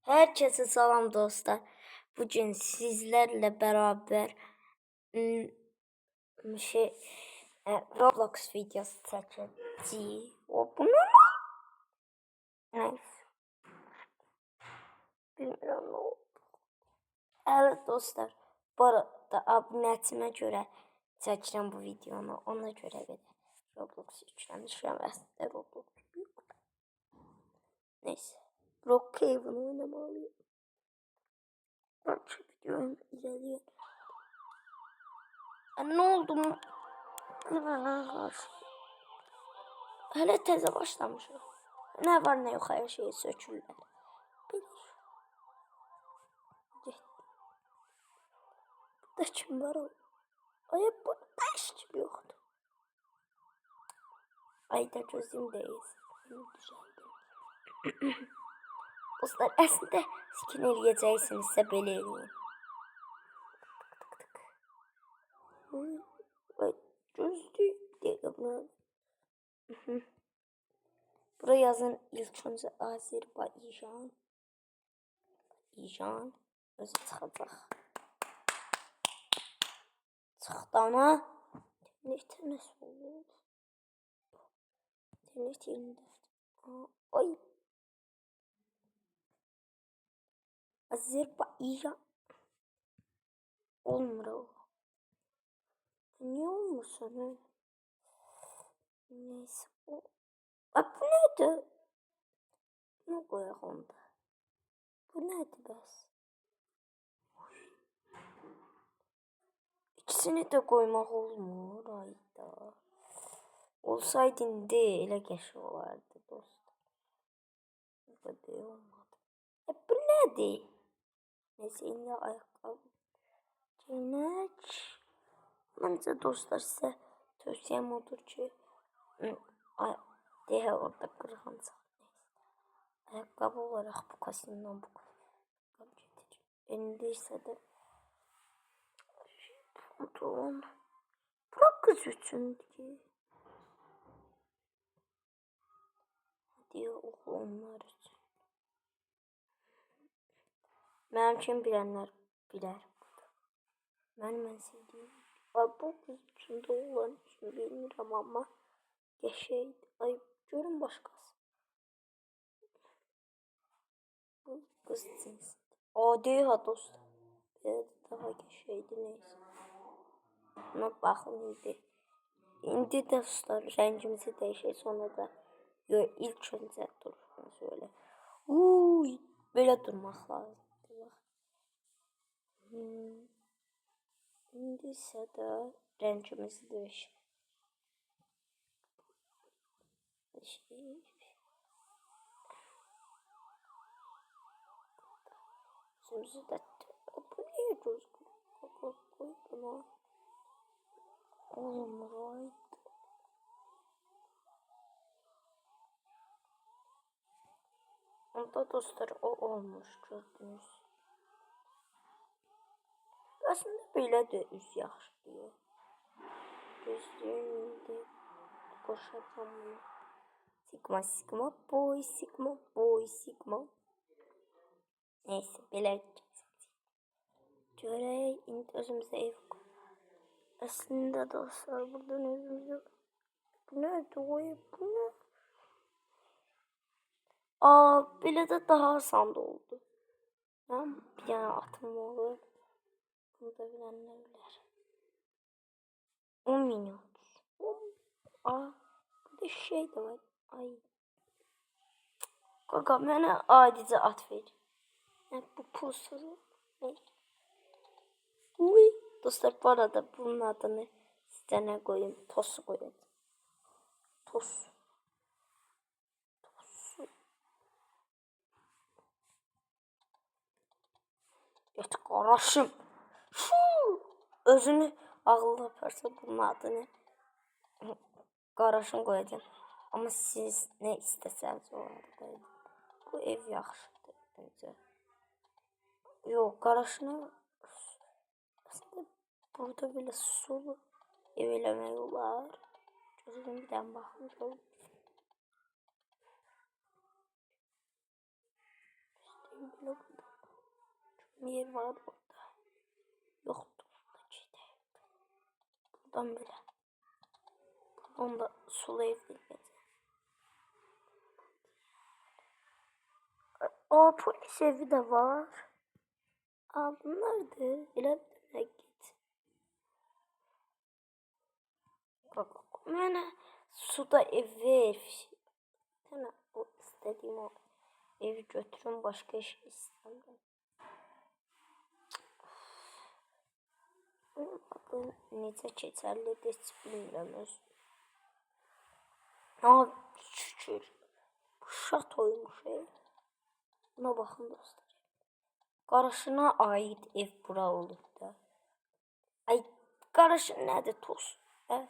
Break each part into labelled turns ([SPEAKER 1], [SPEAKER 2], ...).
[SPEAKER 1] Herkese salam dostlar. Bugün sizlerle beraber Roblox videosu çekeceğiz. O bu ne? Neyse. Bilmiyorum ne oldu. Evet dostlar. Bu arada abunətimə görə çəkirəm bu videonu. Ona görə belə Roblox yükləmişəm. Əslində Roblox yox. Neyse. Brookhaven oynamalıyım. Belki videom ilerleyen. Ne oldu mu? Hele teze başlamışım. Ne var ne yok her şeyi sökürler. Bilir. Burada kim var o? Ay burada hiç kim yoktu. Ay da gözüm değil. Dostlar aslında skin eləyəcəksinizsə belə eləyin. Ay gözlük deyil. Buraya yazın ilk önce Azerbaycan. İjan özü çıxacaq. Çıxdı ana. İnternetə nəsə olur? İnternet yerində. Ay. Azerbaycan. Olmur o. Niye olmursun ha? Neyse o. Bu neydi? Ne koyaq onda? Bu neydi bəs? İkisini de koymaq olmur. Ayda. Olsaydı indi elə qəşəng olardı dostlar. Bu olmadı. Bu nədir? Neyse indi ayaqqabı. Giyinək. Məncə dostlar sizə tövsiyəm odur ki deyə orada qırğan çıxır. Ayaqqabı olarak bu kostyumdan bu ayaqqabı getir. İndi isə də pantolon. Bura qız üçündür ki. Deyə oğlanlar üçün. Mənim kim bilənlər bilər. Mən sevdiyim. Bu qız üçün də oğlan üçün bilmirəm amma qəşəngdir. Ay görün başqası. Bu qız cinsidir. Adi ha dostlar. Evet daha qəşəngdir neyse. Buna baxın indi. İndi dostlar rəngimizi dəyişək sonra da ilk öncə duruşunu söyle. Böyle durmaq lazımdır. İndi isə də rəngimizi dəyişək. Sözü də bu niyə göz qoydum? Olmur. Onda dostlar o olmuş gördünüz. Aslında belə də üz yaxşıdır. Gözlüyüm indi qoşacam bunu. Sigma sigma boy sigma boy sigma. Neyse belə görək indi özümüzə ev qoyaq. Aslında dostlar buradan evimizə bu nədir oy bu nə? Belə də daha asan oldu. Bir dənə atım olur. Bunu da bilənlər bilər. 10 milyon. Burada şey de var. Ay. Kaka mənə adicə at ver. Bu pulsuz. Uy. Dostlar bu arada bunun adını sizə nə qoyayım? Tosu qoyayım. Tos. Et qaraşım. Özünü ağıllı yaparsa bunun adını qaraşım qoyacağım. Ama siz ne istəsəniz o adı qoyun. Bu ev yaxşıdır bence. Yox, qaraşını aslında burada belə sulu ev eləmək olar. Gözüm bir dənə baxmış olum. Bir yer vardı orada. Yoktu. Buradan böyle. Onda sulu ev değil. Aa, polis evi de var. Aa, bunlardı. Bilemem git. Bak, bana suda ev ver. Sana o istediğim o evi götürün, başka iş istemiyorum. Adı necə keçərlidir heç bilmirəm özüm. Aa, şükür. Bu şatoymuş ev. Buna baxın dostlar. Qarışına ait ev bura olub da. Ay, qarışın nədir toz? Hə?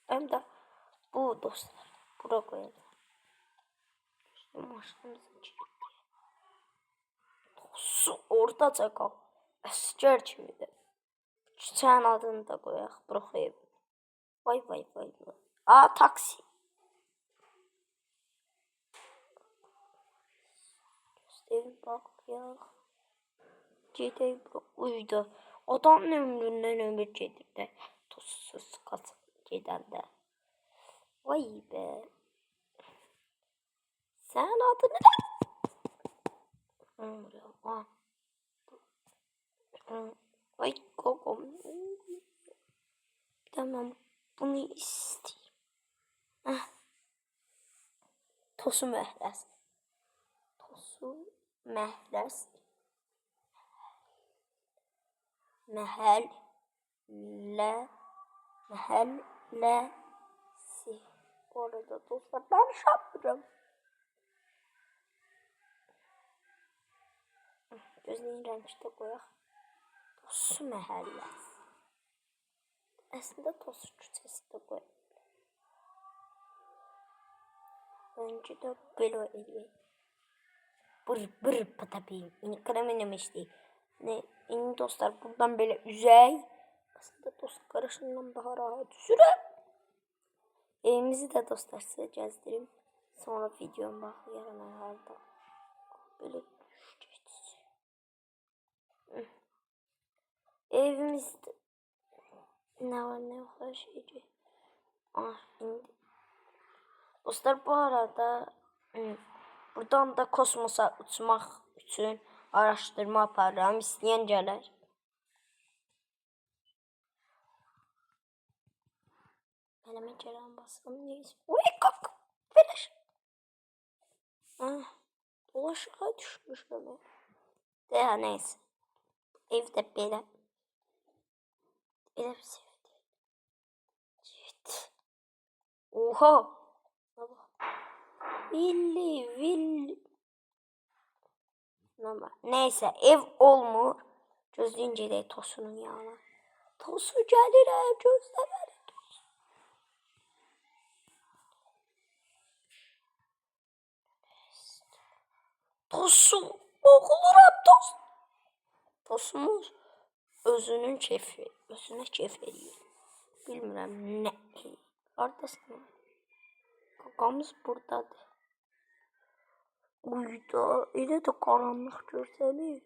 [SPEAKER 1] Həm də bu dostlar. Bura qoyalım. İşte maşınımızın kilidi. Su ortaca qal. Əskər kimidir. Küçənin adını da qoyaq. Bura ev. Vay vay vay vay. Aa, taksi. Göstereyim bakıyaq. Gedək bura. Uydu. Adamın ömründən ömür gedir də. Tozsuz qaçıb gedəndə. Vay be. Sənin adını nə? Ay kokom. Tamam, bunu isteyeyim. Heh. Tosu məhləs. Tosu məhləs. Məhəlləsi. Bu arada dostlar, ben şapırım. Gözünün rəngdə qoyaq. Tosu məhəlləsi. Əslində Tosu küçəsi də qoyaq. Önce de böyle eləyək. Bır patapim. İni kreminemişdi. Ne, ini dostlar buradan böyle üzey. Aslında dostlar karışımdan daha rahat sürəm. Evimizi de dostlar size gezdireyim. Sonra videom bakıyorum herhalde. Böyle düşeceğiz. Evimizde ne var ne yok her şeydi. Ah, indi. Dostlar bu arada buradan da kosmosa uçmaq üçün araşdırma aparıram. İstəyən gələr. Elime gələn basım neyse. Uy kalk. Felaş. Dolaşığa düşmüşüm. Ya neyse. Evde belə. Elə bir sevdi. Evet. Oha. Villi. Neyse ev olmur. Gözleyince de Tosunun yanına. Tosu gelir ha, gözlemeli Tosu. Tosu. Boğuluram Tosu. Tosumuz özünün kefi. Özünə kef eləyir. Bilmirəm nə. Haradasın? Qakamız buradadır. Uyda. Elə də qaranlıq görsəlir.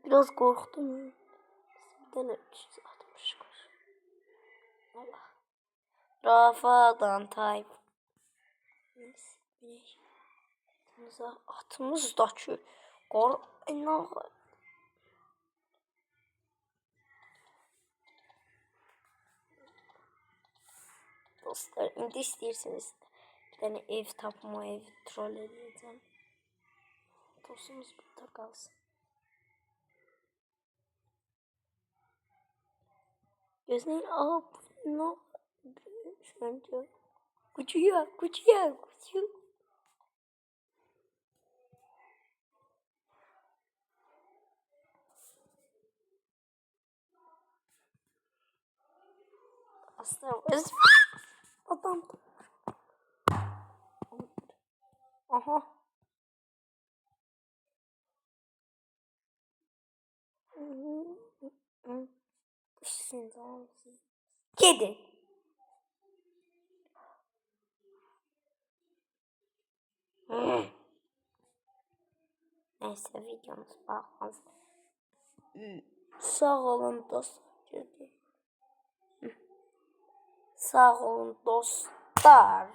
[SPEAKER 1] Biraz qorxdum. Bir dənə 360 qoş. Allah. Rafadan Tayyip. Atımızdakı qar... Dostlar, indi istəyirsiniz. Bir dənə ev tapma, ev troll edəcəm. Tosumuz burada qalsın. Gözləyin, aa, bu nə? Şöncə. Kucuya. Aslında adam. Aha. Kedi. Neyse videomuz bakmaz. Sağ olun dostlar. Sağ olun dostlar.